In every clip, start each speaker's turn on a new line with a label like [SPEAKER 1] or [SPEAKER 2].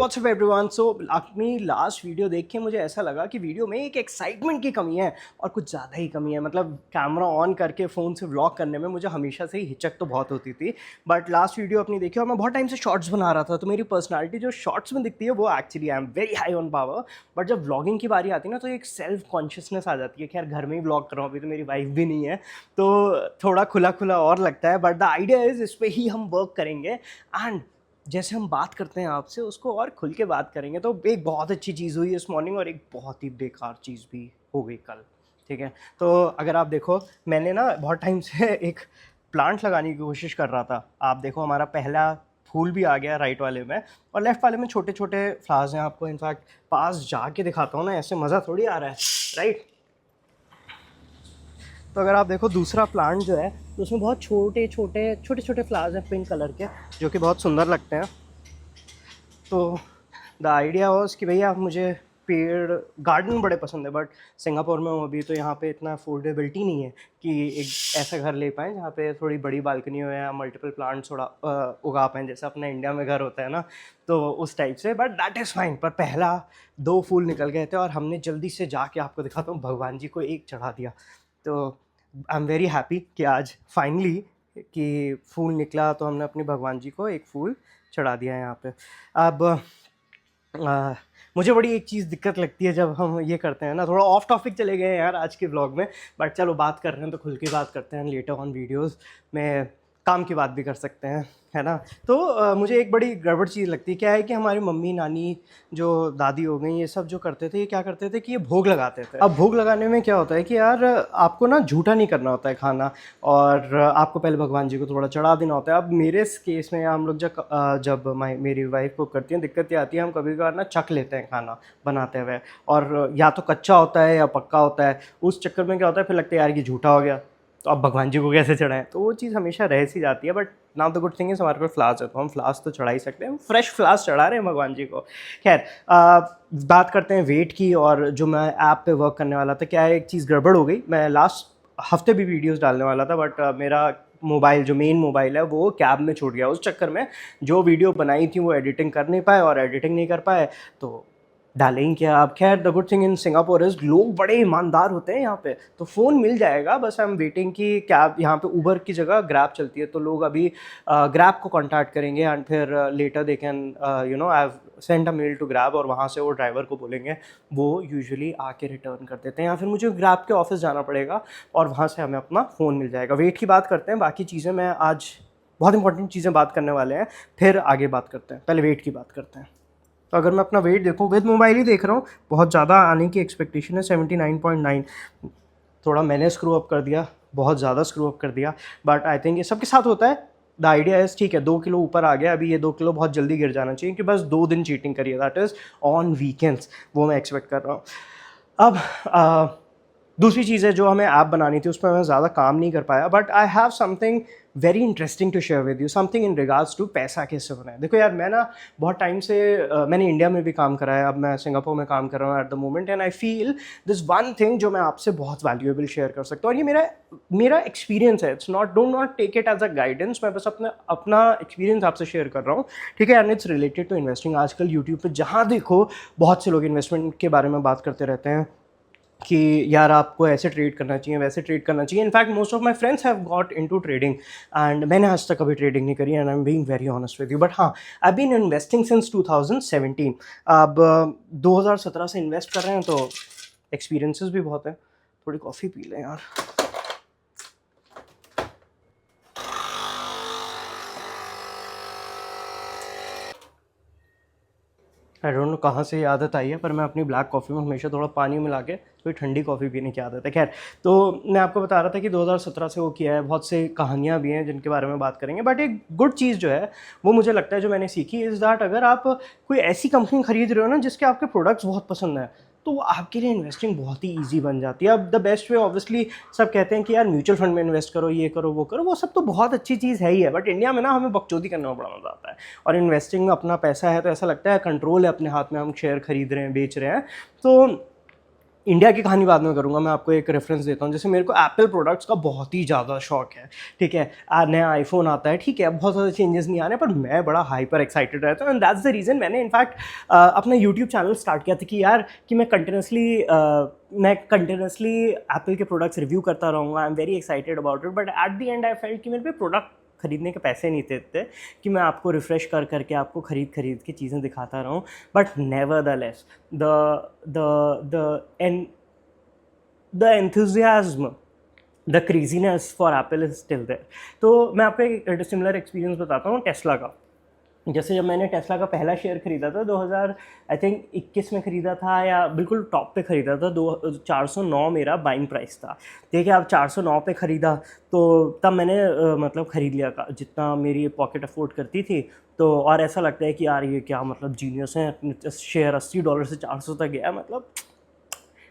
[SPEAKER 1] WhatsApp everyone. सो अपनी last video देख के मुझे ऐसा लगा कि वीडियो में एक एक्साइटमेंट की कमी है और कुछ ज़्यादा ही कमी है। मतलब कैमरा ऑन करके फ़ोन से व्लॉग करने में मुझे हमेशा से ही हिचक तो बहुत होती थी, बट लास्ट वीडियो अपनी देखी और मैं बहुत टाइम से शॉर्ट्स बना रहा था, तो मेरी पर्सनालिटी जो शॉर्ट्स में दिखती है वो actually I am very high on power. But जब व्लॉगिंग की बारी आती है ना तो एक सेल्फ कॉन्शियसनेस आ जाती है कि यार घर में ही व्लॉग कर रहा हूँ, अभी तो मेरी वाइफ भी नहीं है, तो थोड़ा खुला खुला और लगता है। बट द आइडिया इज़ इस पर ही हम वर्क करेंगे एंड जैसे हम बात करते हैं आपसे उसको और खुल के बात करेंगे। तो एक बहुत अच्छी चीज़ हुई इस मॉर्निंग और एक बहुत ही बेकार चीज़ भी हो गई कल, ठीक है। तो अगर आप देखो, मैंने ना बहुत टाइम से एक प्लांट लगाने की कोशिश कर रहा था। आप देखो हमारा पहला फूल भी आ गया राइट वाले में, और लेफ्ट वाले में छोटे छोटे फ्लावर्स हैं। आपको इनफैक्ट पास जाके दिखाता हूँ ना, ऐसे मज़ा थोड़ी आ रहा है, राइट। तो अगर आप देखो दूसरा प्लांट जो है तो उसमें बहुत छोटे छोटे फ्लावर्स हैं पिंक कलर के, जो कि बहुत सुंदर लगते हैं। तो द आइडिया वॉज कि भैया मुझे पेड़ गार्डन बड़े पसंद है, बट सिंगापुर में हूँ अभी, तो यहाँ पे इतना अफोर्डेबिलिटी नहीं है कि एक ऐसा घर ले पाएँ जहाँ पे थोड़ी बड़ी बालकनी हो या मल्टीपल प्लांट्स थोड़ा उगा पाएँ, जैसे अपने इंडिया में घर होता है ना, तो उस टाइप से। But that is fine. पर पहला 2 फूल निकल गए थे और हमने जल्दी से जाके, आपको दिखाता हूँ, भगवान जी को एक चढ़ा दिया। तो आई एम वेरी हैप्पी कि आज फाइनली कि फूल निकला, तो हमने अपने भगवान जी को एक फूल चढ़ा दिया है यहाँ पे। अब मुझे बड़ी एक चीज़ दिक्कत लगती है जब हम ये करते हैं ना, थोड़ा ऑफ टॉपिक चले गए हैं यार आज के व्लॉग में, बट चलो बात कर रहे हैं तो खुल के बात करते हैं। लेटर ऑन वीडियोस में काम की बात भी कर सकते हैं, है ना। तो मुझे एक बड़ी गड़बड़ चीज़ लगती है, क्या है कि हमारी मम्मी नानी जो दादी हो गई, ये सब जो करते थे, ये क्या करते थे कि ये भोग लगाते थे। अब भोग लगाने में क्या होता है कि यार आपको ना झूठा नहीं करना होता है खाना, और आपको पहले भगवान जी को थोड़ा चढ़ा देना होता है। अब मेरे इस केस में हम लोग जब मेरी वाइफ को करती हैं, दिक्कत ये आती है, हम कभी कभार ना चख लेते हैं खाना बनाते हुए, और या तो कच्चा होता है या पक्का होता है। उस चक्कर में क्या होता है, फिर लगता है यार ये झूठा हो गया, तो अब भगवान जी को कैसे चढ़ाएं। तो वो चीज़ हमेशा रह सी जाती है। But now the good thing is हमारे पास फ्लावर्स है, तो हम फ्लावर्स तो चढ़ा ही सकते हैं। फ्रेश फ्लावर्स चढ़ा रहे हैं भगवान जी को। खैर, बात करते हैं वेट की। और जो मैं ऐप पे वर्क करने वाला था, क्या है, एक चीज़ गड़बड़ हो गई। मैं लास्ट हफ्ते भी वीडियोस डालने वाला था, बट मेरा मोबाइल, जो मेन मोबाइल है, वो कैब में छूट गया। उस चक्कर में जो वीडियो बनाई थी वो एडिटिंग कर नहीं पाए, और एडिटिंग नहीं कर पाए तो डालेंगे क्या आप। खैर, the good thing in Singapore is लोग बड़े ईमानदार होते हैं यहाँ पे, तो फ़ोन मिल जाएगा। बस आई एम वेटिंग कि कैब, यहाँ पे उबर की जगह ग्रैब चलती है, तो लोग अभी ग्रैब को कांटेक्ट करेंगे एंड फिर later they can I have sent a mail to Grab, और वहाँ से वो ड्राइवर को बोलेंगे, वो यूजुअली आके रिटर्न कर देते हैं, या फिर मुझे ग्रैब के ऑफिस जाना पड़ेगा और वहाँ से हमें अपना फ़ोन मिल जाएगा। वेट की बात करते हैं, बाकी चीज़ें मैं आज बहुत इंपॉर्टेंट चीज़ें बात करने वाले हैं, फिर आगे बात करते हैं। पहले वेट की बात करते हैं। तो अगर मैं अपना वेट देखूँ, विद मोबाइल ही देख रहा हूँ, बहुत ज़्यादा आने की एक्सपेक्टेशन है, 79.9। थोड़ा मैंने स्क्रू अप कर दिया, बहुत ज़्यादा स्क्रू अप कर दिया, बट आई थिंक ये सबके साथ होता है। द आइडिया इज़, ठीक है, 2 किलो ऊपर आ गया, अभी ये 2 किलो बहुत जल्दी गिर जाना चाहिए, कि बस 2 दिन चीटिंग करिए, दैट इज़ ऑन वीकेंड्स। वो मैं एक्सपेक्ट कर रहा हूँ। अब दूसरी चीज़ है, जो हमें ऐप बनानी थी उस पर मैं ज़्यादा काम नहीं कर पाया, but I have something very interesting to share with you, something in regards to पैसा कैसे होना है। देखो यार, मैं ना बहुत टाइम से मैंने इंडिया में भी काम करा है, अब मैं सिंगापुर में काम कर रहा हूँ at the moment, and I feel this one thing जो मैं आपसे बहुत वैल्यूएबल शेयर कर सकता हूँ, और ये मेरा एक्सपीरियंस है। It's not, don't not take it as a guidance, मैं बस अपना एक्सपीरियंस आपसे शेयर कर रहा हूँ, ठीक है। And it's related to investing. आजकल यूट्यूब पर जहाँ देखो बहुत से लोग इन्वेस्टमेंट के बारे में बात करते रहते हैं कि यार आपको ऐसे ट्रेड करना चाहिए, वैसे ट्रेड करना चाहिए। In fact most of my friends have got into trading, and मैंने आज तक कभी ट्रेडिंग नहीं करी, and I am being very honest with you. But हाँ, आई बीन इन्वेस्टिंग सिंस 2017। अब 2017 से इन्वेस्ट कर रहे हैं, तो एक्सपीरियंसेस भी बहुत हैं। थोड़ी कॉफ़ी पी लें यार। आई डोंट नो कहाँ से ये आदत आई है, पर मैं अपनी ब्लैक कॉफ़ी में हमेशा थोड़ा पानी मिला के थोड़ी ठंडी कॉफ़ी पीने की आदत है। खैर, तो मैं आपको बता रहा था कि 2017 से वो किया है, बहुत से कहानियाँ भी हैं जिनके बारे में बात करेंगे। बट एक गुड चीज़ जो है वो मुझे लगता है, जो मैंने सीखी, इज़ दैट अगर आप कोई ऐसी कंपनी खरीद रहे हो ना जिसके आपके प्रोडक्ट्स बहुत पसंद है, तो वो आपके लिए इन्वेस्टिंग बहुत ही ईजी बन जाती है। अब द बेस्ट वे, ऑब्वियसली सब कहते हैं कि यार म्यूचुअल फंड में इन्वेस्ट करो, ये करो, वो करो, वो सब तो बहुत अच्छी चीज़ है ही है, बट इंडिया में ना हमें बकचोदी करने में बड़ा मज़ा आता है। और इन्वेस्टिंग में अपना पैसा है तो ऐसा लगता है कंट्रोल है अपने हाथ में, हम शेयर खरीद रहे हैं, बेच रहे हैं। तो इंडिया की कहानी बाद में करूँगा, मैं आपको एक रेफरेंस देता हूँ। जैसे मेरे को एप्पल प्रोडक्ट्स का बहुत ही ज़्यादा शौक है, ठीक है। नया आईफोन आता है, ठीक है, बहुत ज़्यादा चेंजेस नहीं आ रहे, पर मैं बड़ा हाइपर एक्साइटेड रहता हूँ, एंड दैट्स द रीज़न मैंने इनफैक्ट अपना यूट्यूब चैनल स्टार्ट किया था कि यार कि मैं कंटिन्यूसली एप्पल के प्रोडक्ट्स रिव्यू करता रहूँगा। आई am very excited about it, but at the and I felt कि मेरे पे प्रोडक्ट खरीदने के पैसे नहीं थे इतने कि मैं आपको रिफ़्रेश कर करके आपको खरीद के चीज़ें दिखाता रहूँ। But nevertheless the the enthusiasm, the craziness for Apple is still there. तो मैं आपको एक सिमिलर एक्सपीरियंस बताता हूँ टेस्ला का। जैसे जब मैंने टेस्ला का पहला शेयर खरीदा था 2000 आई थिंक 21 में खरीदा था, या बिल्कुल टॉप पे खरीदा था, 409 मेरा बाइंग प्राइस था। देखिए अब 409 पे खरीदा, तो तब मैंने मतलब ख़रीद लिया जितना मेरी पॉकेट अफोर्ड करती थी। तो और ऐसा लगता है कि यार ये क्या मतलब जीनियस है, शेयर $80 से 400 तक गया, मतलब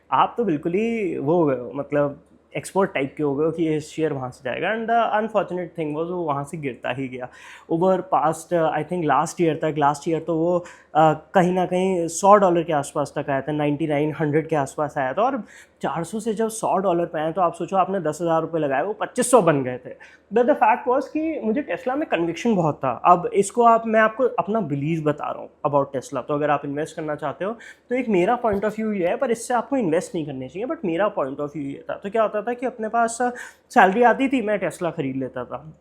[SPEAKER 1] आप तो बिल्कुल ही वो हो गए हो, मतलब एक्सपोर्ट टाइप के हो गए हो कि ये शेयर वहाँ से जाएगा। And the unfortunate thing was वो वहाँ से गिरता ही गया over past I think last year तो वो कहीं ना कहीं $100 के आसपास तक आया था, 99-100 के आसपास आया था। और 400 से जब $100 पे आए तो आप सोचो आपने 10,000 रुपये लगाए, वो 2500 बन गए थे। बट द फैक्ट वॉज कि मुझे टेस्ला में कन्विक्शन बहुत था। अब इसको मैं आपको अपना बिलीव बता रहा हूँ अबाउट टेस्ला। तो अगर आप इन्वेस्ट करना चाहते हो तो एक मेरा पॉइंट ऑफ व्यू ये है, पर इससे आपको इन्वेस्ट नहीं करने चाहिए, बट मेरा पॉइंट ऑफ व्यू ये था। तो क्या होता था कि अपने पास सैलरी आती थी, मैं टेस्ला खरीद लेता था,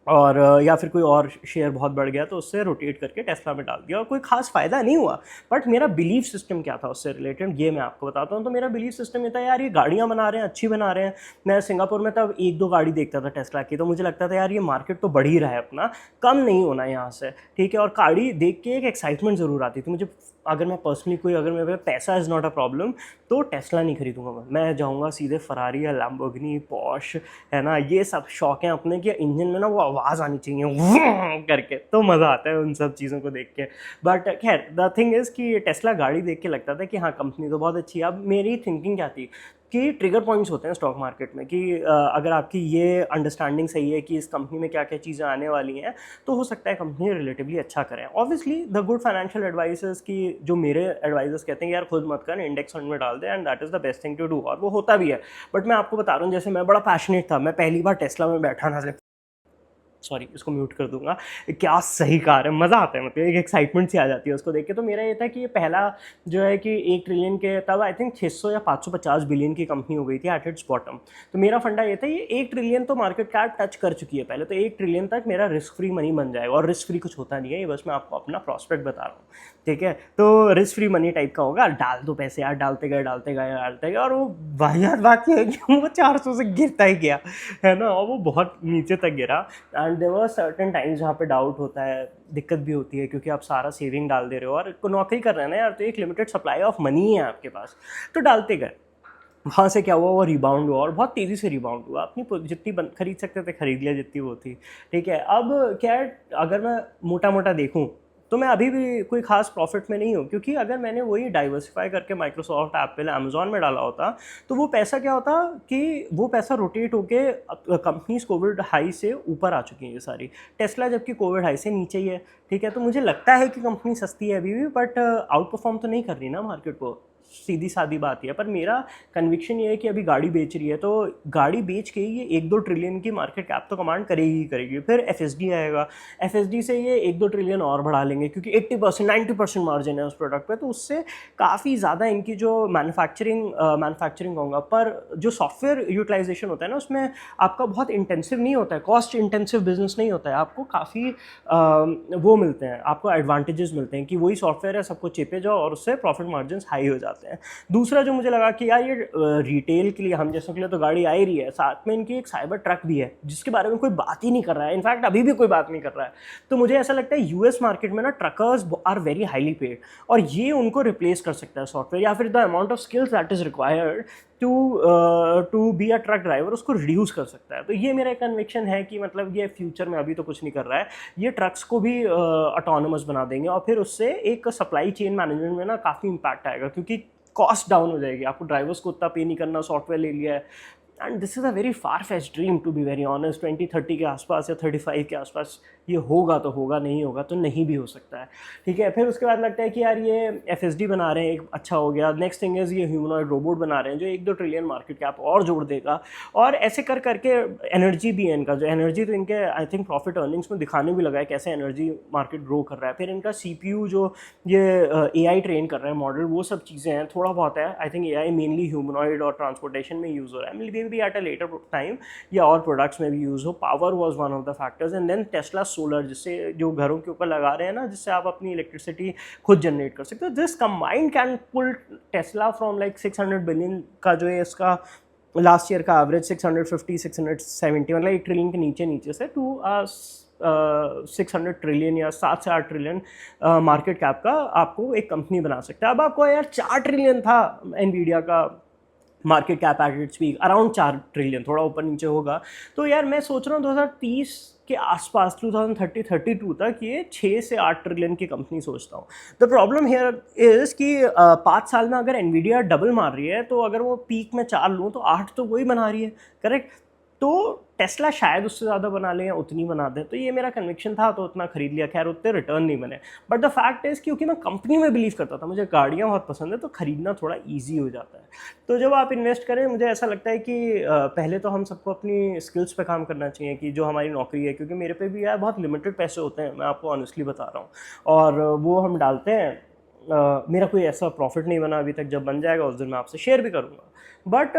[SPEAKER 1] और या फिर कोई और शेयर बहुत बढ़ गया तो उससे रोटेट करके टेस्ला में डाल दिया, और कोई खास फ़ायदा नहीं हुआ। बट मेरा बिलीफ सिस्टम क्या था उससे रिलेटेड, ये मैं आपको बताता हूँ। तो मेरा बिलीफ सिस्टम ये था, यार ये गाड़ियाँ बना रहे हैं, अच्छी बना रहे हैं। मैं सिंगापुर में तब 1-2 गाड़ी देखता था टेस्ला की, तो मुझे लगता था यार ये मार्केट तो बढ़ ही रहा है अपना, कम नहीं होना यहाँ से, ठीक है। और गाड़ी देख के एक एक्साइटमेंट ज़रूर आती थी मुझे। अगर मैं पर्सनली अगर मेरे पे पैसा इज़ नॉट अ प्रॉब्लम, तो टेस्ला नहीं खरीदूंगा मैं जाऊँगा सीधे फरारी या लैम्बोर्गिनी, पॉर्श, है ना, ये सब शौक हैं अपने, कि इंजन में ना वो आवाज़ आनी चाहिए करके, तो मज़ा आता है उन सब चीज़ों को देख के। बट खैर द थिंग इज़ कि टेस्ला गाड़ी देख के लगता था कि हाँ कंपनी तो बहुत अच्छी है। अब मेरी थिंकिंग क्या थी कि ट्रिगर पॉइंट्स होते हैं स्टॉक मार्केट में, कि अगर आपकी ये अंडरस्टैंडिंग सही है कि इस कंपनी में क्या क्या चीज़ें आने वाली हैं, तो हो सकता है कंपनी रिलेटिवली अच्छा करें। Obviously the good financial advisers की, जो मेरे एडवाइजर्स कहते हैं यार खुद मत कर, इंडेक्स फंड में डाल दे, and that is the best thing to do, और वो होता भी है। बट मैं आपको बता रहा हूँ, जैसे मैं बड़ा पैशनेट था, मैं पहली बार टेस्ला में बैठा ना, सॉरी इसको म्यूट कर दूंगा, क्या सही कार है, मज़ा आता है, मतलब एक एक्साइटमेंट सी आ जाती है उसको देख के। तो मेरा ये था कि ये पहला जो है कि 1 ट्रिलियन के, तब आई थिंक 600 या 550 बिलियन की कंपनी हो गई थी एट इट्स बॉटम। तो मेरा फंडा ये था, ये 1 ट्रिलियन तो मार्केट कैप टच कर चुकी है पहले, तो 1 ट्रिलियन तक मेरा रिस्क फ्री मनी बन जाएगा। और रिस्क फ्री कुछ होता नहीं है, ये बस मैं आपको अपना प्रॉस्पेक्ट बता रहा हूँ, ठीक है। तो रिस्क फ्री मनी टाइप का होगा, डाल दो पैसे यार, डालते गए, और वो वाहियात बात ये है कि वो 400 से गिरता ही गया, है ना, और वो बहुत नीचे तक गिरा। And there were certain times जहाँ पे डाउट होता है, दिक्कत भी होती है, क्योंकि आप सारा सेविंग डाल दे रहे हो और नौकरी कर रहे हैं ना यार, तो एक लिमिटेड सप्लाई ऑफ मनी है आपके पास, तो डालते गए। वहाँ से क्या हुआ, वो रिबाउंड हुआ, और बहुत तेज़ी से रिबाउंड हुआ। अपनी जितनी खरीद सकते थे खरीद लिया, जितनी वो थी, ठीक है। अब क्या है, अगर मैं मोटा मोटा देखूँ तो मैं अभी भी कोई खास प्रॉफिट में नहीं हूँ, क्योंकि अगर मैंने वही डाइवर्सिफाई करके माइक्रोसॉफ्ट, एप्पल, अमेजोन में डाला होता, तो वो पैसा क्या होता कि वो पैसा रोटेट होके कंपनीज कोविड हाई से ऊपर आ चुकी हैं ये सारी। टेस्ला जबकि कोविड हाई से नीचे ही है, ठीक है। तो मुझे लगता है कि कंपनी सस्ती है अभी भी, बट आउट परफॉर्म तो नहीं कर रही ना मार्केट को, सीधी सादी बात है। पर मेरा कन्विक्शन ये है कि अभी गाड़ी बेच रही है, तो गाड़ी बेच के ये 1-2 ट्रिलियन की मार्केट कैप तो कमांड करेगी ही करेगी। फिर एफएसडी आएगा, एफएसडी से ये 1-2 ट्रिलियन और बढ़ा लेंगे, क्योंकि 80% 90% मार्जिन है उस प्रोडक्ट पे, तो उससे काफ़ी ज़्यादा इनकी जो मैन्युफैक्चरिंग कहूँगा, पर जो सॉफ्टवेयर यूटिलाइजेशन होता है ना, उसमें आपका बहुत इंटेंसिव नहीं होता है, कॉस्ट इंटेंसिव बिजनेस नहीं होता है। आपको काफ़ी वो मिलते हैं, आपको एडवांटेजेस मिलते हैं कि वही सॉफ्टवेयर है, सबको चेपे जाओ और उससे प्रॉफिट मार्जिन हाई हो जाते हैं। दूसरा जो मुझे लगा कि यार ये रिटेल के लिए, हम जैसों के लिए तो गाड़ी आ ही रही है, साथ में इनकी एक साइबर ट्रक भी है जिसके बारे में कोई बात ही नहीं कर रहा है, इनफैक्ट अभी भी कोई बात नहीं कर रहा है। तो मुझे ऐसा लगता है यूएस मार्केट में ना truckers are very highly paid, और ये उनको रिप्लेस कर सकता है सॉफ्टवेयर, या फिर the amount of skills that is required to be a truck driver, उसको रिड्यूस कर सकता है। तो ये मेरा कन्विक्शन है कि मतलब ये फ्यूचर में, अभी तो कुछ नहीं कर रहा है, ये ट्रक्स को भी ऑटोनोमस बना देंगे, और फिर उससे एक सप्लाई चेन मैनेजमेंट में ना काफ़ी इंपैक्ट आएगा, क्योंकि कॉस्ट डाउन हो जाएगी, आपको ड्राइवर्स को उतना पे नहीं करना, सॉफ्टवेयर ले लिया है, and this is a very far fetch dream to be very honest. 2030 के आसपास या 35 के आसपास ये होगा तो होगा, नहीं होगा तो नहीं भी हो सकता है, ठीक है। फिर उसके बाद लगता है कि यार ये FSD बना रहे हैं, एक अच्छा हो गया। नेक्स्ट थिंग इज़ ये ह्यूमनॉइड रोबोट बना रहे हैं जो 1-2 ट्रिलियन मार्केट कैप और जोड़ देगा, और ऐसे कर करके एनर्जी भी है इनका, जो एनर्जी तो इनके आई थिंक प्रॉफिट अर्निंग्स में दिखाने भी लगा है कैसे एनर्जी मार्केट ग्रो कर रहा है। फिर इनका CPU जो ये AI ट्रेन कर रहे हैं मॉडल, वो सब चीज़ें हैं, थोड़ा बहुत है। I think AI mainly humanoid और ट्रांसपोर्टेशन में यूज़ हो रहा है, maybe at a later time या और प्रोडक्ट्स में भी यूज़ हो। Power was one of the factors, and then Tesla solar, जिससे जो घरों के ऊपर लगा रहे हैं ना, जिससे आप अपनी इलेक्ट्रिसिटी खुद जनरेट कर सकते हो। This combined can pull Tesla from like 600 billion का जो है इसका लास्ट ईयर का एवरेज 650-670, मतलब 1 ट्रिलियन के नीचे नीचे से टू 600 ट्रिलियन या 7 से 8 ट्रिलियन मार्केट कैप का आपको एक कंपनी बना सकता है। अब आपको यार 4 ट्रिलियन था एनवीडिया का market cap at its peak, around 4 trillion, थोड़ा ऊपर नीचे होगा। तो यार मैं सोच रहा हूँ 2030 के आसपास 2030-32 तक ये 6 से 8 ट्रिलियन की कंपनी सोचता हूँ। द प्रॉब्लम हियर इज़ कि 5 साल में अगर एनवीडिया डबल मार रही है, तो अगर वो पीक में 4 लूँ तो 8 तो वही बना रही है, करेक्ट। तो टेस्ला शायद उससे ज़्यादा बना लें या उतनी बना दें, तो ये मेरा कन्विक्शन था, तो उतना खरीद लिया। खैर उतने रिटर्न नहीं बने, बट द फैक्ट इज़ क्योंकि मैं कंपनी में बिलीव करता था, मुझे गाड़ियाँ बहुत पसंद है, तो खरीदना थोड़ा ईजी हो जाता है। तो जब आप इन्वेस्ट करें, मुझे ऐसा लगता है कि पहले तो हम सबको अपनी स्किल्स पे काम करना चाहिए, कि जो हमारी नौकरी है, क्योंकि मेरे पे भी यार बहुत लिमिटेड पैसे होते हैं, मैं आपको ऑनेस्टली बता रहा हूँ, और वो हम डालते हैं। मेरा कोई ऐसा प्रॉफिट नहीं बना अभी तक, जब बन जाएगा उस दिन मैं आपसे शेयर भी करूँगा। बट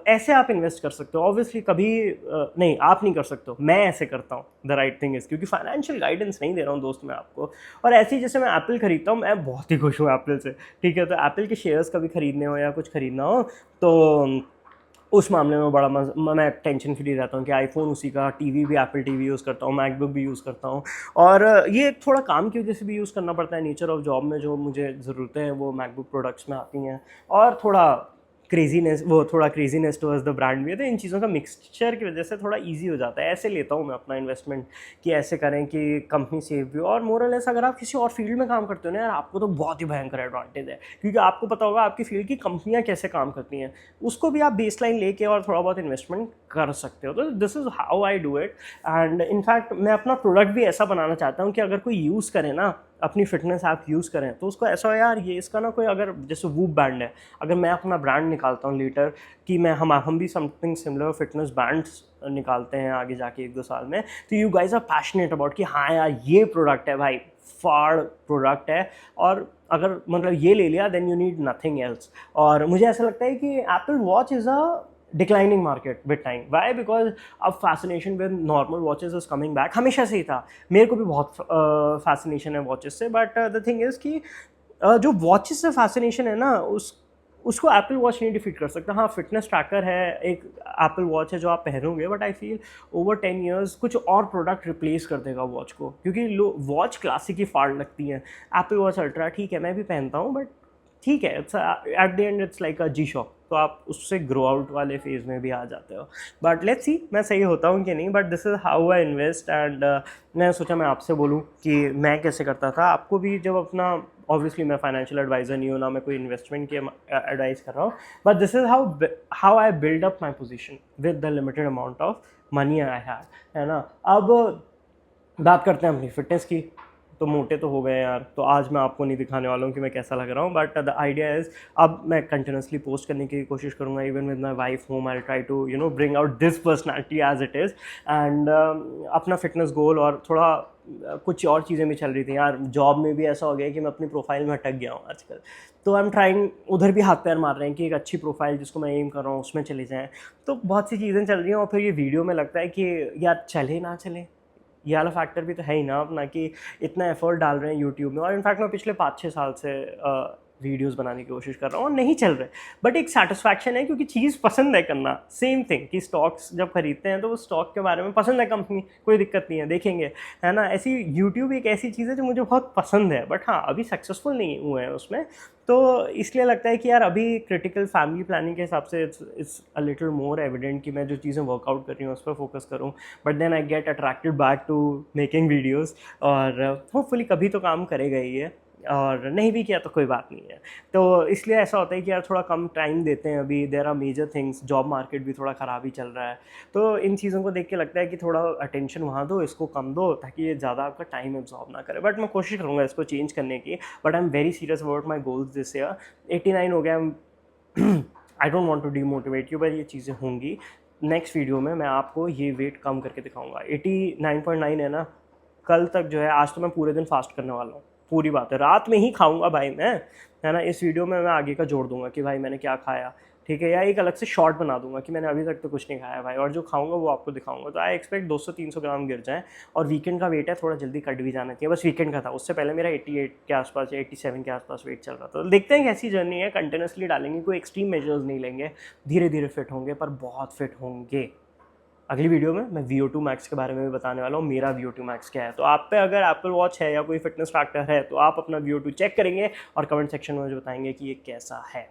[SPEAKER 1] ऐसे आप इन्वेस्ट कर सकते हो। ऑब्वियसली कभी नहीं, आप नहीं कर सकते हो, मैं ऐसे करता हूँ। द राइट थिंग इज़, क्योंकि फाइनेंशियल गाइडेंस नहीं दे रहा हूँ दोस्त मैं आपको। और ऐसे ही जैसे मैं एप्पल खरीदता हूँ, मैं बहुत ही खुश हूँ एप्पल से, ठीक है। तो एप्पल के शेयर्स कभी खरीदने हो या कुछ खरीदना हो, तो उस मामले में बड़ा मैं टेंशन फ्री रहता हूँ कि आईफोन उसी का, टीवी भी एप्पल टीवी यूज़ करता हूँ, मैकबुक भी यूज़ करता हूँ। और ये थोड़ा काम की वजह से भी यूज़ करना पड़ता है, नेचर ऑफ जॉब में जो मुझे ज़रूरतें हैं वो मैकबुक प्रोडक्ट्स में आती हैं, और थोड़ा क्रेजीनेस टुवर्ड्स द ब्रांड भी है। तो इन चीज़ों का मिक्सचर की वजह से थोड़ा इजी हो जाता है। ऐसे लेता हूँ मैं अपना इन्वेस्टमेंट, कि ऐसे करें कि कंपनी सेफ भी हो। और मोरलेस अगर आप किसी और फील्ड में काम करते हो ना यार, आपको तो बहुत ही भयंकर एडवांटेज है, क्योंकि आपको पता होगा आपकी फील्ड की कंपनियाँ कैसे काम करती हैं, उसको भी आप बेसलाइन लेके और थोड़ा बहुत इन्वेस्टमेंट कर सकते हो। तो this is how I do it. And in fact मैं अपना प्रोडक्ट भी ऐसा बनाना चाहता हूँ कि अगर कोई यूज़ करे ना, अपनी फिटनेस ऐप यूज़ करें, तो उसको ऐसा हो यार, ये इसका ना कोई, अगर जैसे वूप बैंड है, अगर मैं अपना ब्रांड निकालता हूँ लेटर, कि हम भी समथिंग सिमिलर फिटनेस बैंड्स निकालते हैं आगे जाके 1-2 साल में, तो you guys are passionate about कि हाँ यार ये प्रोडक्ट है भाई, फाड़ प्रोडक्ट है, और अगर मतलब ये ले लिया then you need nothing else. और मुझे ऐसा लगता है कि Apple watch is a declining market with time. Why? Because अब fascination with normal watches is coming back, हमेशा से ही था, मेरे को भी बहुत फैसिनेशन है वॉचेस से। बट द थिंग इज़ कि जो वॉचेस से फैसिनेशन है ना, उसको एप्पल वॉच नहीं डिफीट कर सकता। हाँ, फिटनेस ट्रैकर है, एक एप्पल वॉच है जो आप पहनोगे, but I feel over 10 years कुछ और प्रोडक्ट रिप्लेस कर देगा वॉच को, क्योंकि वॉच क्लासिक ही फाड़ लगती है। एप्पल वॉच अल्ट्रा ठीक है, मैं भी पहनता हूँ, बट ठीक है, it's at the end it's like a G shock, तो आप उससे ग्रो आउट वाले फेज में भी आ जाते हो। बट लेट्स सी मैं सही होता हूँ कि नहीं, but this is how I invest. And मैं सोचा मैं आपसे बोलूँ कि मैं कैसे करता था। आपको भी जब अपना, ऑब्वियसली मैं फाइनेंशियल एडवाइज़र नहीं हूँ ना, मैं कोई इन्वेस्टमेंट की एडवाइस कर रहा हूँ, but this is how I build up my position with the limited amount of money I have, है ना। अब बात करते हैं अपनी फिटनेस की। तो मोटे तो हो गए यार, तो आज मैं आपको नहीं दिखाने वाला हूँ कि मैं कैसा लग रहा हूँ, बट द आइडिया इज़ अब मैं कंटिन्यूसली पोस्ट करने की कोशिश करूँगा, even with my wife home I try to bring out this personality as it is. And अपना फिटनेस गोल, और थोड़ा कुछ और चीज़ें भी चल रही थी यार। जॉब में भी ऐसा हो गया कि मैं अपनी प्रोफाइल में अटक गया हूँ आजकल, तो आई एम ट्राइंग, उधर भी हाथ पैर मार रहे हैं कि एक अच्छी प्रोफाइल जिसको मैं एम कर रहा हूँ उसमें चले जाएँ। तो बहुत सी चीज़ें चल रही हैं, और फिर ये वीडियो में लगता है कि यार चले ना चले, ये वाला फैक्टर भी तो है ही ना अपना, कि इतना एफर्ट डाल रहे हैं यूट्यूब में। और इनफैक्ट मैं पिछले 5-6 साल से वीडियोस बनाने की कोशिश कर रहा हूँ और नहीं चल रहे, बट एक सेटिस्फैक्शन है, क्योंकि चीज़ पसंद है करना। सेम थिंग कि स्टॉक्स जब खरीदते हैं तो वो स्टॉक के बारे में पसंद है कंपनी, कोई दिक्कत नहीं है, देखेंगे, है ना। ऐसी यूट्यूब एक ऐसी चीज़ है जो मुझे बहुत पसंद है, बट हाँ अभी सक्सेसफुल नहीं हुए हैं उसमें, तो इसलिए लगता है कि यार अभी क्रिटिकल फैमिली प्लानिंग के हिसाब से it's a little more evident कि मैं जो चीज़ें वर्कआउट कर रही हूँ उस पर फोकस करूँ। But then I get attracted back to making videos, और होपफुली कभी तो काम करेगा ही है। और नहीं भी किया तो कोई बात नहीं है। तो इसलिए ऐसा होता है कि यार थोड़ा कम टाइम देते हैं, अभी there are major things, job market भी थोड़ा ख़राब ही चल रहा है, तो इन चीज़ों को देख के लगता है कि थोड़ा अटेंशन वहाँ दो, इसको कम दो, ताकि ये ज़्यादा आपका टाइम एब्जॉर्ब ना करे। बट मैं कोशिश करूँगा इसको चेंज करने की, but I am very serious about my goals this year. 89 हो गया, I don't want to demotivate you, पर ये चीज़ें होंगी। नेक्स्ट वीडियो में मैं आपको ये वेट कम करके दिखाऊंगा। 89.9 है ना, कल तक जो है, आज तो मैं पूरे दिन फास्ट करने वाला हूँ, पूरी बात है, रात में ही खाऊंगा भाई मैं, है ना। इस वीडियो में मैं आगे का जोड़ दूंगा कि भाई मैंने क्या खाया, ठीक है, या एक अलग से शॉर्ट बना दूंगा कि मैंने अभी तक तो कुछ नहीं खाया भाई, और जो खाऊंगा वो आपको दिखाऊंगा। तो आई एक्सपेक्ट 200-300 ग्राम गिर जाएँ। और वीकेंड का वेट है, थोड़ा जल्दी कट भी जाना चाहिए, बस वीकेंड का था, उससे पहले मेरा 88 के आसपास या 87 के आसपास वेट चल रहा था। तो देखते हैं कैसी जर्नी है, कंटिन्यूसली डालेंगे, कोई एक्सट्रीम मेजर्स नहीं लेंगे, धीरे धीरे फिट होंगे, पर बहुत फिट होंगे। अगली वीडियो में मैं VO2 मैक्स के बारे में भी बताने वाला हूँ, मेरा VO2 मैक्स क्या है। तो आप पे अगर एप्पल वॉच है या कोई फिटनेस ट्रैकर है तो आप अपना VO2 चेक करेंगे और कमेंट सेक्शन में मुझे बताएंगे कि ये कैसा है।